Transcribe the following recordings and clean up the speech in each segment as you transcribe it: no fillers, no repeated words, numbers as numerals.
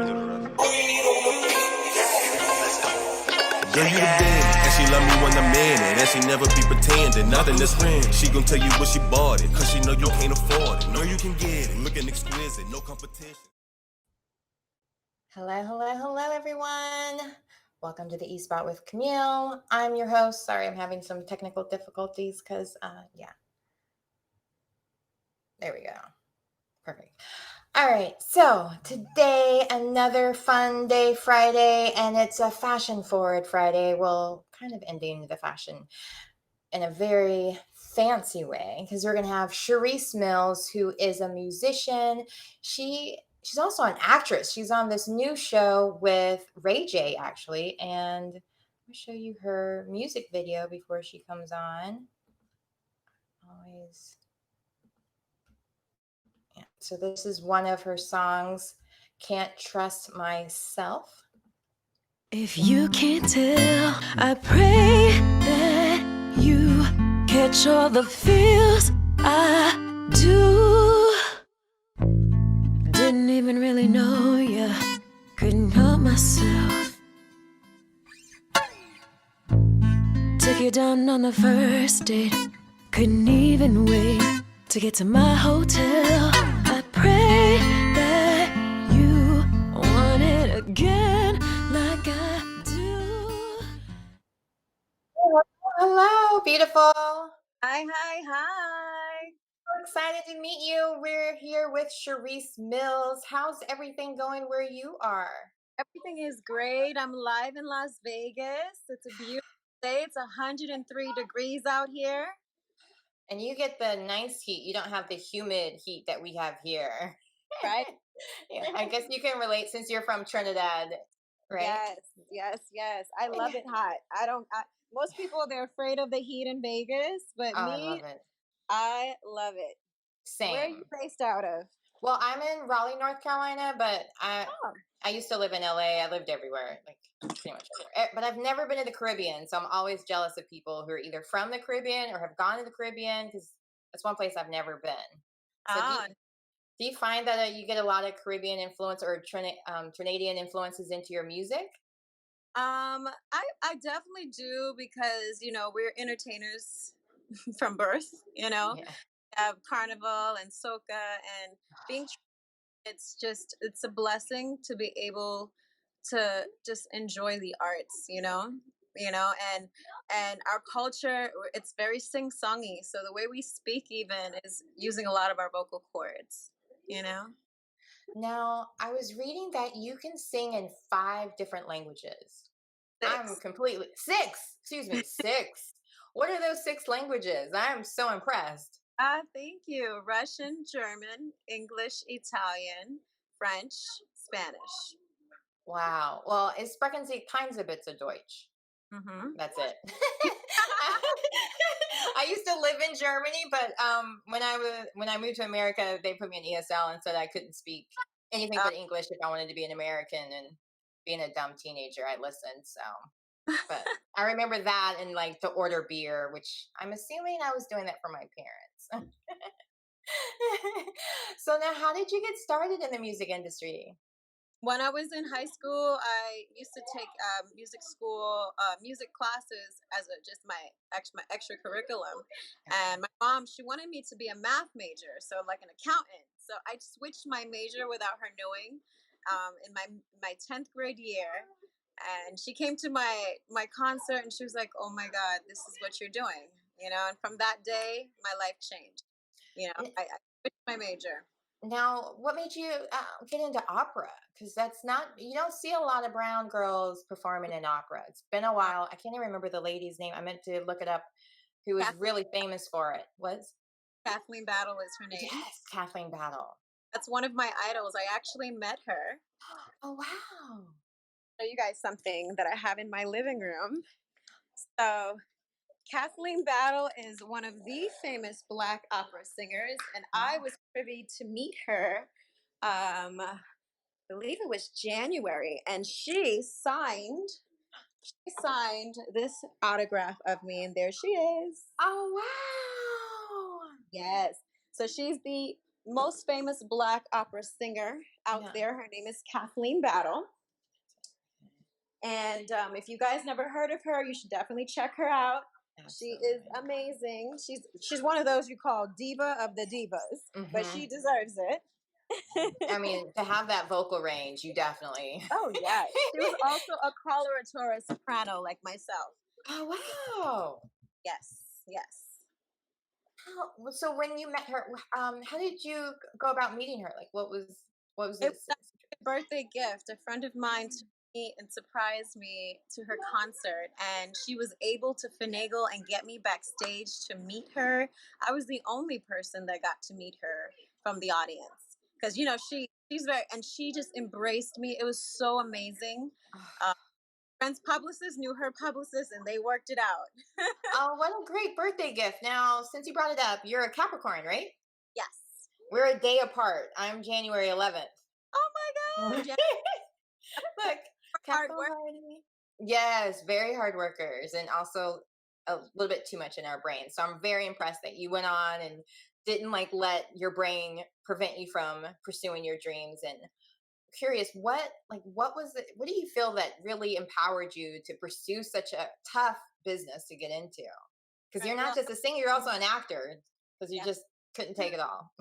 Girl, you the man, and she love me when I'm in it, and she never be pretending, nothing that's real. She gon' tell you what she bought it, cause she know you can't afford it. Know you can get it, looking exquisite, no competition. Hello, everyone. Welcome to the E-Spot with Camille. I'm your host. Sorry, I'm having some technical difficulties because, there we go. Perfect. All right, so today, another fun day, Friday, and it's a fashion-forward Friday. Well, kind of ending the fashion in a very fancy way because we're going to have Charisse Mills, who is a musician. She's also an actress. She's on this new show with Ray J, actually, and I'll show you her music video before she comes on. So this is one of her songs, Can't Trust Myself. If you can't tell, I pray that you catch all the feels I do. Didn't even really know ya, couldn't help myself. Took you down on the first date, couldn't even wait to get to my hotel. I pray that you want it again like I do. Hello, beautiful. Hi. So excited to meet you. We're here with Charisse Mills. How's everything going where you are? Everything is great. I'm live in Las Vegas. It's a beautiful day. It's 103 degrees out here. And you get the nice heat. You don't have the humid heat that we have here. Right? Yeah, I guess you can relate since you're from Trinidad, right? Yes. I love it hot. Most people, they're afraid of the heat in Vegas, but I love it. I love it. Same. Where are you based out of? Well, I'm in Raleigh, North Carolina, but I used to live in LA. I lived everywhere, like pretty much everywhere. But I've never been to the Caribbean, so I'm always jealous of people who are either from the Caribbean or have gone to the Caribbean because that's one place I've never been. So do you find that you get a lot of Caribbean influence or Trinidadian influences into your music? I definitely do because, we're entertainers from birth, Yeah. have carnival and soca and being it's a blessing to be able to just enjoy the arts, and our culture, it's very sing-songy, so the way we speak even is using a lot of our vocal cords. Now, I was reading that you can sing in 5 different languages. I'm completely 6. Excuse me, 6. What are those 6 languages? I'm so impressed. Thank you. Russian, German, English, Italian, French, Spanish. Wow. Well, ich sprechen Sie kein bisschen Deutsch. Mm-hmm. That's it. I used to live in Germany, but when I moved to America, they put me in ESL and said I couldn't speak anything but English if I wanted to be an American. And being a dumb teenager, I listened. So, but I remember that and like to order beer, which I'm assuming I was doing that for my parents. So now, how did you get started in the music industry? When I was in high school, I used to take music classes as just my extra curriculum. And my mom, she wanted me to be a math major, so like an accountant. So I switched my major without her knowing in my 10th grade year. And she came to my concert and she was like, "Oh my God, this is what you're doing," And from that day, my life changed. I switched my major. Now, what made you get into opera? Because you don't see a lot of brown girls performing in opera. It's been a while. I can't even remember the lady's name. I meant to look it up, who was really famous for it. Kathleen Battle is her name. Yes, Kathleen Battle. That's one of my idols. I actually met her. Oh, wow. Show you guys something that I have in my living room. So Kathleen Battle is one of the famous Black opera singers, and I was privy to meet her, I believe it was January, and she signed this autograph of me, and there she is. Oh, wow. Yes. So she's the most famous Black opera singer out Yeah. there. Her name is Kathleen Battle. And if you guys never heard of her, you should definitely check her out. She is amazing. She's one of those you call diva of the divas, but she deserves it. I mean, to have that vocal range, you definitely. Oh yeah, she was also a coloratura soprano like myself. Oh wow. Yes, yes. So when you met her, how did you go about meeting her? Like, what was It this? was a birthday gift. A friend of mine took me and surprised me to her concert, and she was able to finagle and get me backstage to meet her. I was the only person that got to meet her from the audience because she's very, and she just embraced me. It was so amazing. Friend's publicist knew her publicist, and they worked it out. Oh, what a great birthday gift! Now, since you brought it up, you're a Capricorn, right? Yes. We're a day apart. I'm January 11th. Oh my God. Look, Hard work. Yes, very hard workers, and also a little bit too much in our brain. So I'm very impressed that you went on and didn't let your brain prevent you from pursuing your dreams. And curious, what was it? What do you feel that really empowered you to pursue such a tough business to get into? Because you're not just a singer, you're also an actor. Because you just couldn't take it all.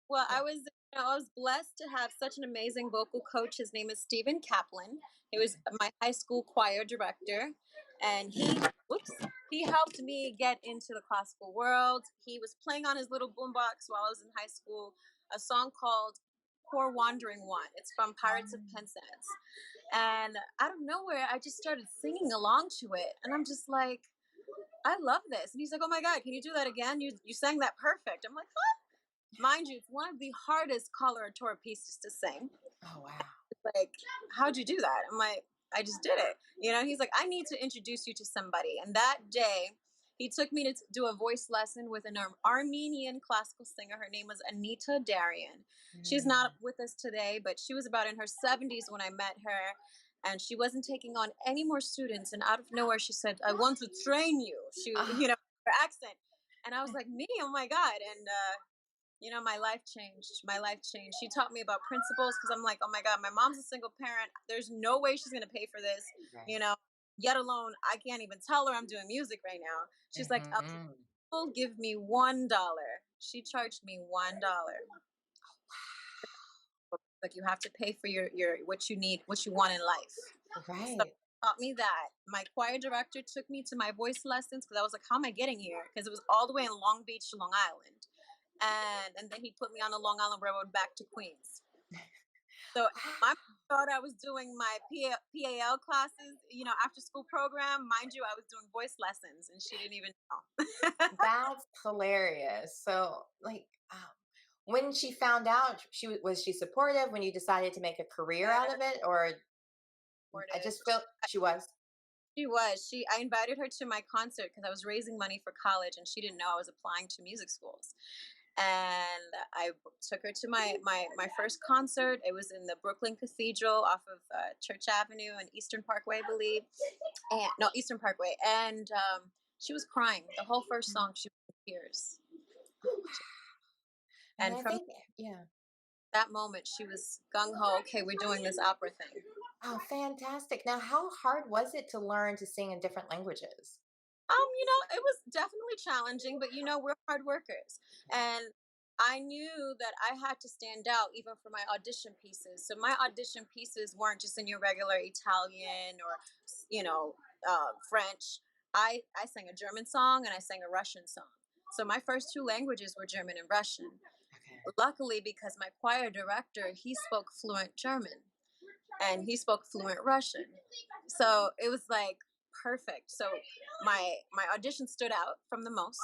Well, I was blessed to have such an amazing vocal coach. His name is Stephen Kaplan. He was my high school choir director, and he helped me get into the classical world. He was playing on his little boombox while I was in high school a song called Poor Wandering One. It's from Pirates of Penzance. And out of nowhere, I just started singing along to it. And I'm just like, I love this. And he's like, oh my God, can you do that again? You sang that perfect. I'm like, huh? Mind you, it's one of the hardest coloratura pieces to sing. Oh, wow. It's like, how'd you do that? I'm like, I just did it. He's like, I need to introduce you to somebody. And that day, he took me to do a voice lesson with an Armenian classical singer. Her name was Anita Darian. She's not with us today, but she was about in her 70s when I met her. And she wasn't taking on any more students. And out of nowhere, she said, I want to train you. She, her accent. And I was like, me? Oh my God. And, my life changed. My life changed. She taught me about principles because I'm like, oh my God, my mom's a single parent. There's no way she's going to pay for this, yet alone, I can't even tell her I'm doing music right now. She's like, will give me $1. She charged me $1. Like, you have to pay for your what you need, what you want in life. Right. So taught me that. My choir director took me to my voice lessons because I was like, how am I getting here? Because it was all the way in Long Beach, Long Island. And then he put me on the Long Island Railroad back to Queens. So I thought I was doing my PAL classes, after school program. Mind you, I was doing voice lessons, and she didn't even know. That's hilarious. So, when she found out, was she supportive when you decided to make a career out of it, or I just felt she was. She was. I invited her to my concert because I was raising money for college, and she didn't know I was applying to music schools. And I took her to my first concert. It was in the Brooklyn Cathedral off of Church Avenue and Eastern Parkway, I believe. Eastern Parkway. And she was crying. The whole first song, she was in tears. And from that moment, she was gung-ho, okay, we're doing this opera thing. Oh, fantastic. Now, how hard was it to learn to sing in different languages? It was definitely challenging, but we're hard workers. And I knew that I had to stand out even for my audition pieces. So my audition pieces weren't just in your regular Italian or, French. I sang a German song and I sang a Russian song. So my first two languages were German and Russian. Okay. Luckily, because my choir director, he spoke fluent German and he spoke fluent Russian. So it was like, perfect. So my audition stood out from the most.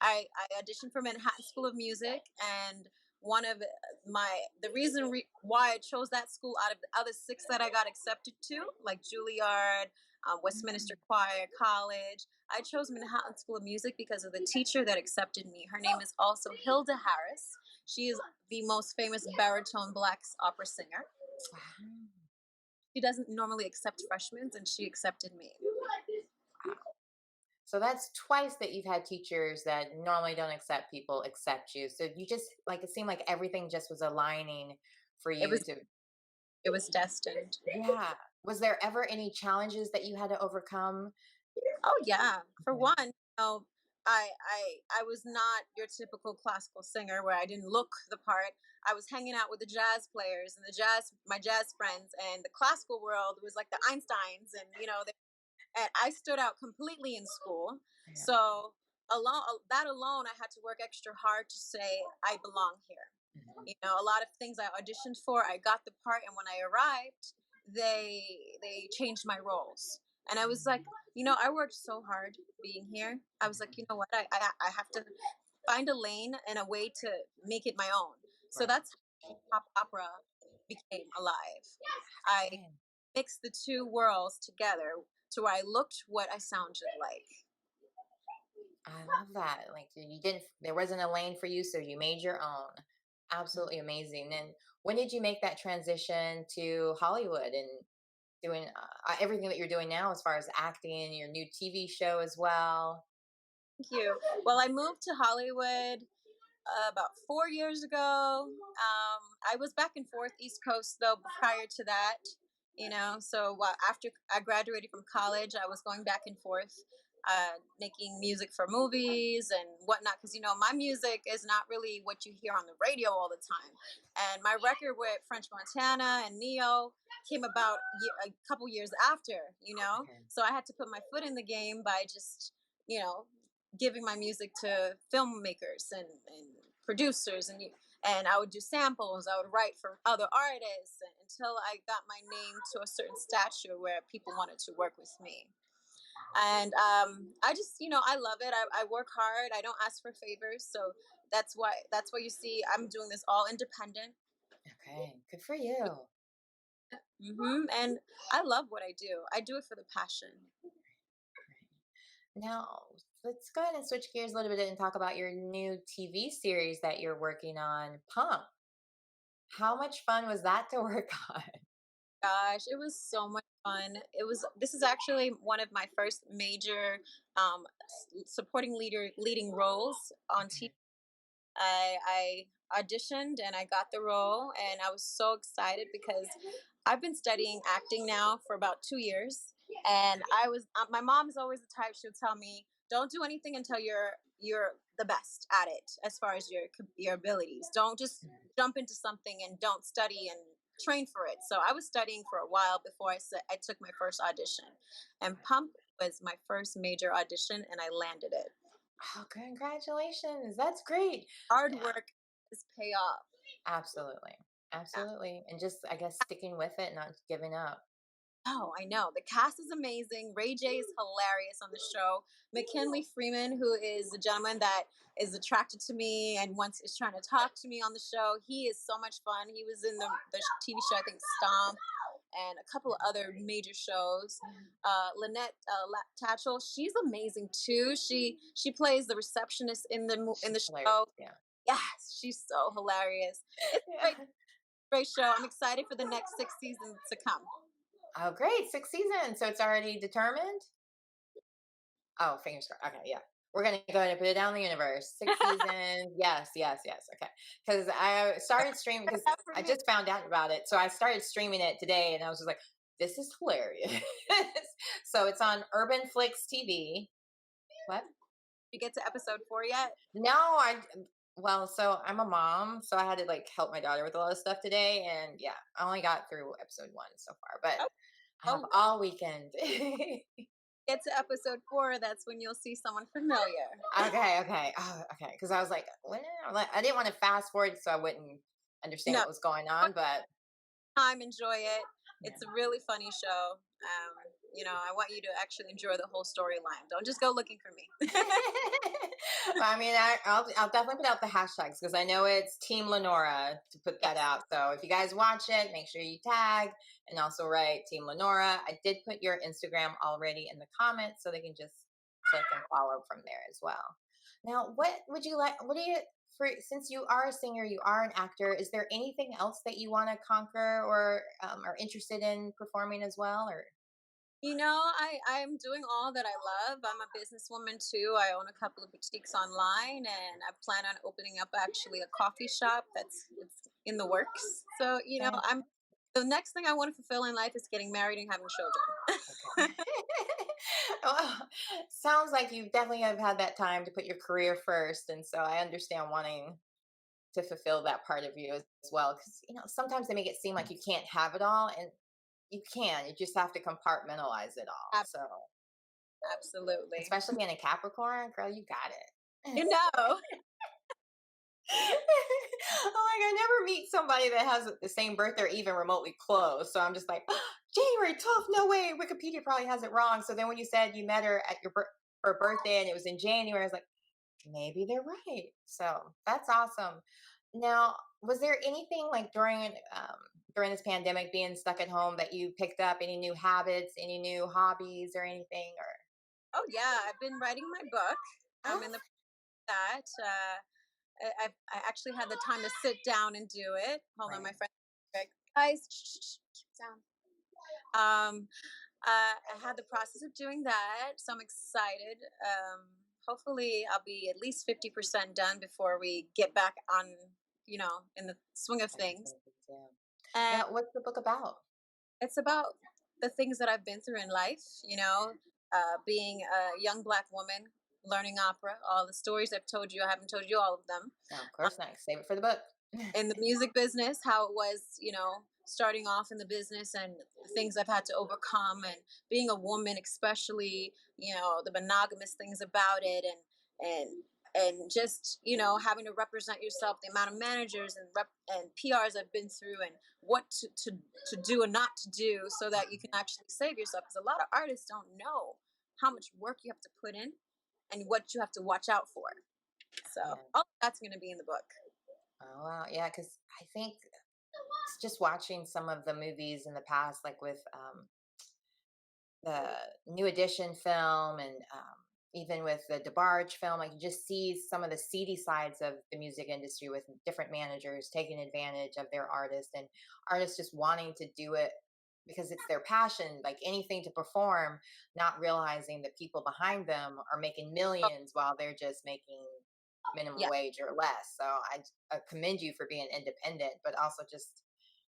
I auditioned for Manhattan School of Music, and one of the reason why I chose that school out of the other 6 that I got accepted to, like Juilliard, Westminster Choir College, I chose Manhattan School of Music because of the teacher that accepted me. Her name is also Hilda Harris. She is the most famous baritone Black opera singer. She doesn't normally accept freshmen, and she accepted me. So that's twice that you've had teachers that normally don't accept people accept you. So you just like it seemed like everything just was aligning for It you was to it was destined. yeah. Was there ever any challenges that you had to overcome? Oh yeah. For Okay. one, I was not your typical classical singer where I didn't look the part. I was hanging out with the jazz players and my jazz friends, and the classical world was like the Einsteins, and and I stood out completely in school. Yeah. So that alone, I had to work extra hard to say I belong here. Mhm. A lot of things I auditioned for, I got the part, and when I arrived, they changed my roles, and I was like, I worked so hard being here. I was like, you know what, I have to find a lane and a way to make it my own. So Right. that's how pop opera became alive. I Okay. mixed the two worlds together to where I looked what I sounded like. I love that. Like you didn't, there wasn't a lane for you, so you made your own. Absolutely amazing. And when did you make that transition to Hollywood and doing everything that you're doing now, as far as acting, your new TV show as well? Thank you. Well, I moved to Hollywood about 4 years ago. I was back and forth East Coast though prior to that. So after I graduated from college, I was going back and forth, making music for movies and whatnot. Because my music is not really what you hear on the radio all the time. And my record with French Montana and Neyo came about a couple years after. Okay. So I had to put my foot in the game by just you know giving my music to filmmakers and producers, and I would do samples. I would write for other artists until I got my name to a certain stature where people wanted to work with me. And I just, I love it. I work hard. I don't ask for favors, so that's why you see I'm doing this all independent. Okay. Good for you. And I love what I do. I do it for the passion. Now, let's go ahead and switch gears a little bit and talk about your new TV series that you're working on, Pump. How much fun was that to work on? Gosh, it was so much fun. This is actually one of my first major supporting leading roles on TV. Okay. I auditioned and I got the role, and I was so excited because I've been studying acting now for about 2 years, and my mom's always the type, she'll tell me, don't do anything until you're the best at it as far as your abilities. Don't just jump into something and don't study and train for it. So I was studying for a while before I took my first audition, and Pump was my first major audition, and I landed it. Oh, congratulations. That's great. Hard Yeah, work is pay off. absolutely. Yeah. Absolutely. And just, I guess, sticking with it, not giving up. Oh, I know. The cast is amazing. Ray J is hilarious on the show. McKinley Freeman, who is the gentleman that is attracted to me and once is trying to talk to me on the show, he is so much fun. He was in the TV show, I think, Stomp, and a couple of other major shows. Lynette Tatchell, she's amazing too. She plays the receptionist in the She's hilarious. show. Yeah. Yes, she's so hilarious. It's a Yeah. great show. I'm excited for the next 6 seasons to come. Oh, great. 6 seasons. So it's already determined? Oh, fingers crossed. Okay, yeah. We're gonna go ahead and put it down in the universe. 6 seasons. Yes, yes, yes. Okay. Because I started streaming because That for I me. just found out about it. So I started streaming it today and I was just like, this is hilarious. So it's on Urban Flix TV. What? You get to episode 4 yet? No, well, so I'm a mom, so I had to like help my daughter with a lot of stuff today. And yeah, I only got through episode 1 so far, but Oh, I have oh, all weekend. get to episode 4. That's when you'll see someone familiar. Okay, okay. Oh, okay. Because I was like, when I didn't want to fast forward so I wouldn't understand No, what was going on, but time, enjoy it. yeah. It's a really funny show. I want you to actually enjoy the whole storyline. Don't just go looking for me. Well, I mean, I'll definitely put out the hashtags because I know it's Team Lenora to put that Yes. out. So if you guys watch it, make sure you tag and also write Team Lenora. I did put your Instagram already in the comments so they can just click and follow from there as well. Now, what would you like? What do you for? Since you are a singer, you are an actor. Is there anything else that you want to conquer or are interested in performing as well? Or I'm doing all that I love. I'm a businesswoman too. I own a couple of boutiques online, and I plan on opening up actually a coffee shop it's in the works. So, Fan- I'm the next thing I want to fulfill in life is getting married and having children. Okay. Well, sounds like you definitely have had that time to put your career first, and so I understand wanting to fulfill that part of you as well. Because sometimes they make it seem like you can't have it all, and you can. You just have to compartmentalize it all. Ab- So, Absolutely. especially being a Capricorn, girl, you got it. You know. Oh my god, I never meet somebody that has the same birthday or even remotely close. So I'm just like, January 12th, no way. Wikipedia probably has it wrong. So then when you said you met her at her birthday and it was in January, I was like, maybe they're right. So that's awesome. Now, was there anything like during this pandemic, being stuck at home, that you picked up? Any new habits, any new hobbies, or anything? Or Oh yeah, I've been writing my book. I'm oh, in the that. I actually had the time to sit down and do it. Hold on, right. my friend. Guys, keep down. I had the process of doing that, so I'm excited. Hopefully, I'll be at least 50% done before we get back on, in the swing of things. Yeah. And Now, what's the book about? it's about the things that I've been through in life, being a young Black woman, learning opera, all the stories I've told you. I haven't told you all of them. Oh, of course not. Save it for the book. In the music business, how it was, starting off in the business and the things I've had to overcome, and being a woman, especially, the monogamous things about it, and just, having to represent yourself, the amount of managers and PRs I've been through, and what to do and not to do so that you can actually save yourself. Because a lot of artists don't know how much work you have to put in and what you have to watch out for. So Yeah. all that's going to be in the book. Oh wow. Yeah, because I think it's just watching some of the movies in the past, like with the New Edition film, and even with the DeBarge film, like you just see some of the seedy sides of the music industry with different managers taking advantage of their artists, and artists just wanting to do it because it's their passion, like anything to perform, not realizing the people behind them are making millions while they're just making minimum Yeah. wage or less. So I commend you for being independent, but also just,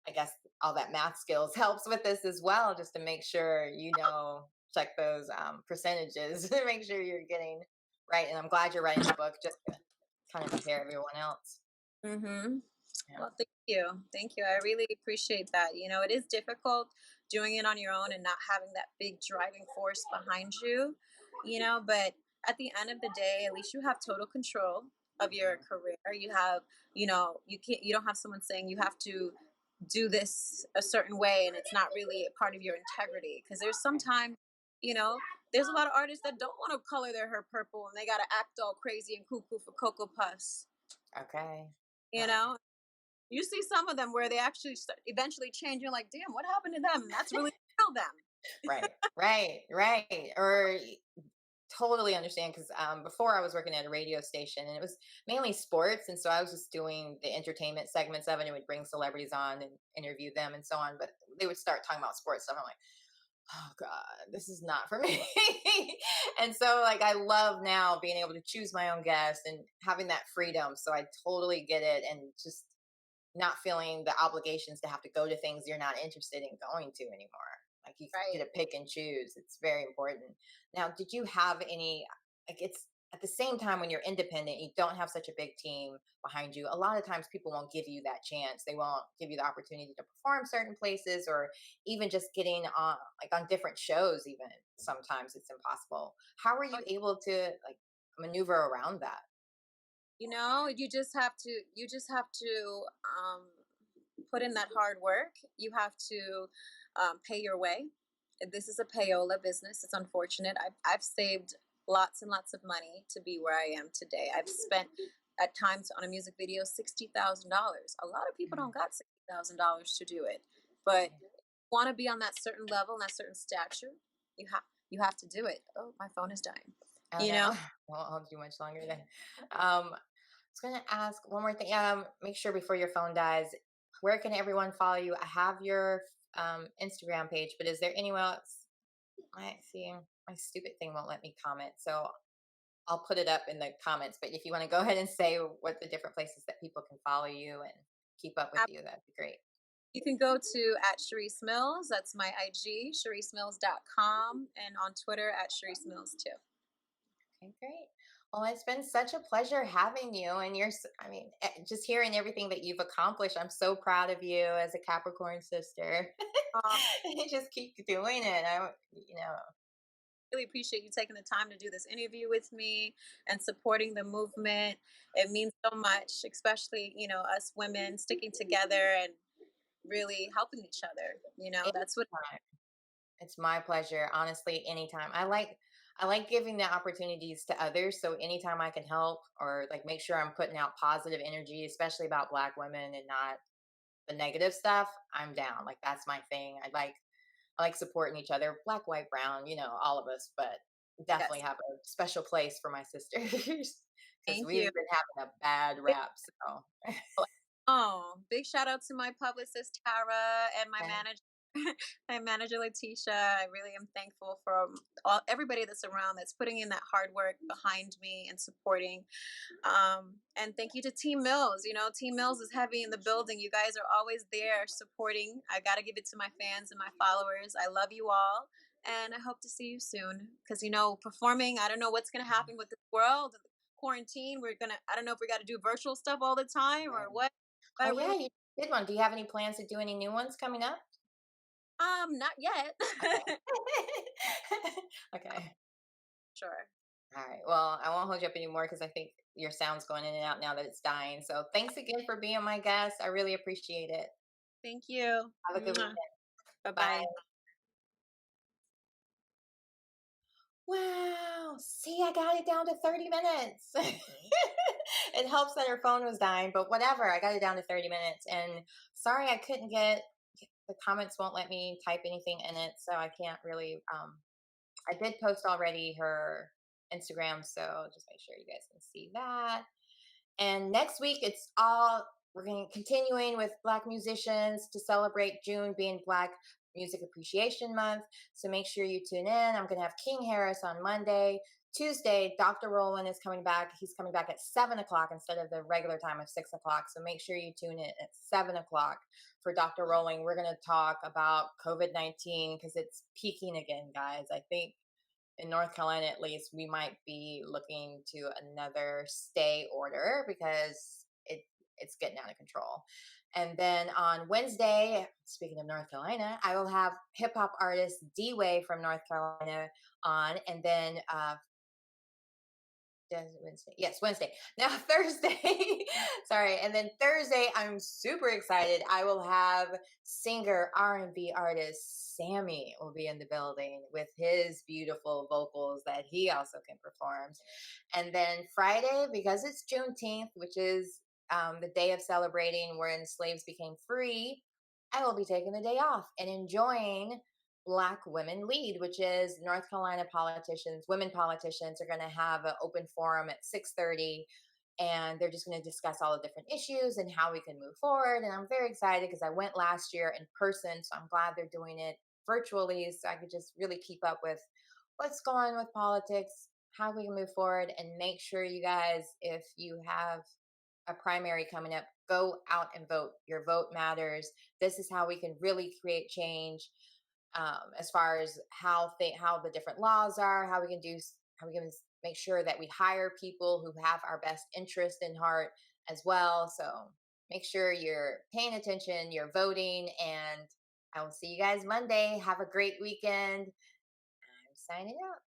I guess, all that math skills helps with this as well, just to make sure check those percentages to make sure you're getting right. And I'm glad you're writing the book just to kind of compare everyone else. Mm-hmm. Yeah. Well, thank you. Thank you. I really appreciate that. It is difficult doing it on your own and not having that big driving force behind you, but at the end of the day, at least you have total control of your career. You have, you don't have someone saying you have to do this a certain way and it's not really a part of your integrity. Because there's sometimes, you know, there's a lot of artists that don't want to color their hair purple and they got to act all crazy and cuckoo for Cocoa Puffs. Okay. You know, you see some of them where they actually eventually change. You're like, damn, what happened to them? That's really real them. Right. Or totally understand, because before I was working at a radio station and it was mainly sports, and so I was just doing the entertainment segments of it, and would bring celebrities on and interview them and so on, but they would start talking about sports stuff. I'm like, oh god, this is not for me. And so like I love now being able to choose my own guests and having that freedom, so I totally get it, and just not feeling the obligations to have to go to things you're not interested in going to anymore. Like you Right. get to pick and choose. It's very important. Now, did you have any, like it's at the same time when you're independent, you don't have such a big team behind you. A lot of times people won't give you that chance. They won't give you the opportunity to perform certain places, or even just getting on like on different shows, even sometimes it's impossible. How were you able to like maneuver around that? You just have to put in that hard work. You have to pay your way. This is a payola business. It's unfortunate. I've saved lots and lots of money to be where I am today. I've spent at times on a music video $60,000. A lot of people don't got $60,000 to do it, but want to be on that certain level and that certain stature, you have to do it. Oh, my phone is dying. Oh You no, know, I won't hold you much longer then. I was going to ask one more thing. Make sure before your phone dies, where can everyone follow you? I have your Instagram page, but is there anyone else My stupid thing won't let me comment, so I'll put it up in the comments. But if you want to go ahead and say what the different places that people can follow you and keep up with you, that'd be great. You can go to at Charisse Mills. That's my IG, CharisseMills.com, and on Twitter at Charisse Mills too. Okay, great. Well, it's been such a pleasure having you, and just hearing everything that you've accomplished. I'm so proud of you as a Capricorn sister. Um, Just keep doing it. really appreciate you taking the time to do this interview with me and supporting the movement. It means so much, especially, us women sticking together and really helping each other. That's what. Anytime. It's my pleasure. Honestly, anytime. I like giving the opportunities to others. So anytime I can help or like make sure I'm putting out positive energy, especially about Black women and not the negative stuff, I'm down. Like that's my thing. I like supporting each other, Black, white, brown, all of us, but definitely Yes, have a special place for my sisters because thank we've you. been having a bad rap. So Oh, big shout out to my publicist Tara and my thank manager, my manager Letitia. I really am thankful for everybody that's around that's putting in that hard work behind me and supporting. And thank you to Team Mills. Team Mills is heavy in the building. You guys are always there supporting. I got to give it to my fans and my followers. I love you all. And I hope to see you soon. Because, performing, I don't know what's going to happen with this world. Quarantine, I don't know if we got to do virtual stuff all the time or what. But I Oh yeah, really, you did one. Do you have any plans to do any new ones coming up? not yet. Okay. Okay. Sure. All right. Well, I won't hold you up anymore because I think your sound's going in and out now that it's dying. So thanks again for being my guest. I really appreciate it. Thank you. Have a good weekend. Bye Bye. bye. Wow. See, I got it down to 30 minutes. It helps that her phone was dying, but whatever. I got it down to 30 minutes. And sorry, I couldn't get the comments won't let me type anything in it. So I can't really, I did post already her Instagram. So just make sure you guys can see that. And next week, we're going to continuing with Black musicians to celebrate June being Black Music Appreciation Month. So make sure you tune in. I'm going to have King Harris on Monday. Tuesday, Dr. Roland is coming back. He's coming back at 7 o'clock instead of the regular time of 6 o'clock. So make sure you tune in at 7 o'clock for Dr. Roland. We're going to talk about COVID-19 because it's peaking again, guys. I think in North Carolina, at least, we might be looking to another stay order because it's getting out of control. And then on Wednesday, speaking of North Carolina, I will have hip hop artist D-Way from North Carolina on. And then Wednesday. Yes, Wednesday. Now Thursday. Sorry. And then Thursday, I'm super excited. I will have singer R&B artist Sammy will be in the building with his beautiful vocals that he also can perform. And then Friday, because it's Juneteenth, which is the day of celebrating when slaves became free, I will be taking the day off and enjoying Black Women Lead, which is North Carolina women politicians are going to have an open forum at 6:30, and they're just going to discuss all the different issues and how we can move forward. And I'm very excited because I went last year in person, so I'm glad they're doing it virtually so I could just really keep up with what's going on with politics, how we can move forward, and make sure you guys, if you have a primary coming up, go out and vote. Your vote matters. This is how we can really create change. As far as how the different laws are, how we can make sure that we hire people who have our best interest in heart as well. So make sure you're paying attention, you're voting, and I will see you guys Monday. Have a great weekend. I'm signing out.